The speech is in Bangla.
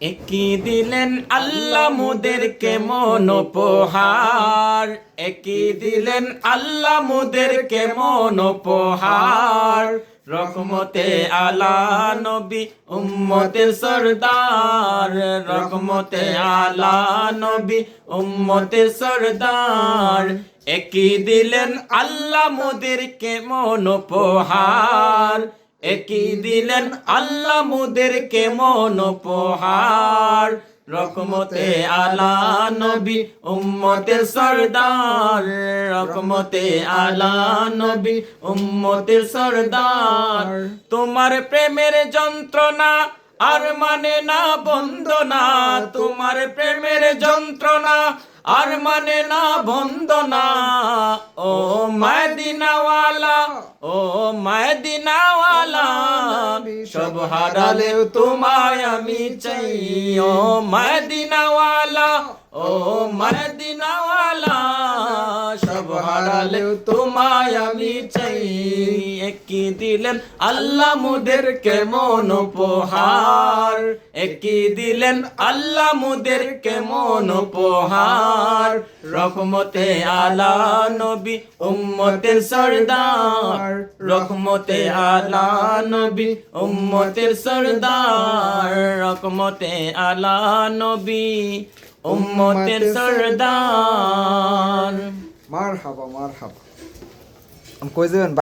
একই দিলেন আল্লাহ মোদেরকে মন উপহার, একই দিলেন আল্লাহ মোদেরকে মন উপহার। রহমতে আলা নবী উম্মতের সরদার, রহমতে আলা নবী উম্মতের সরদার। একই দিলেন আল্লাহ মোদেরকে মন উপহার, একই দিলেন আল্লাহ মোদেরকে মন উপহার। রহমতে আলা নবী উম্মতের সরদার, রহমতে আলা নবী উম্মতের সরদার। তোমার প্রেমের যন্ত্রণা আর মানে না বন্দনা, তোমার প্রেমের যন্ত্রণা আর মানে না বন্দনা। ও মদিনাওয়ালা, ও মদিনাওয়ালা, সব হারালেও তোমায় আমি চাই। ও মদিনাওয়ালা, ও মদিনাওয়ালা, সব হারালেও তোমায় আমি চাই। একই দিলেন আল্লাহ মোদেরকে মন উপহার, একই দিলেন আল্লাহ মোদেরকে মন উপহার। রহমতে আলা নবী উম্মতের সরদার, রহমতে আলা নবী উম্মতের সরদার। রহমতে আলা নবী উম্মতের সরদার। মারহাবা মারহাবা। কই যাবেন?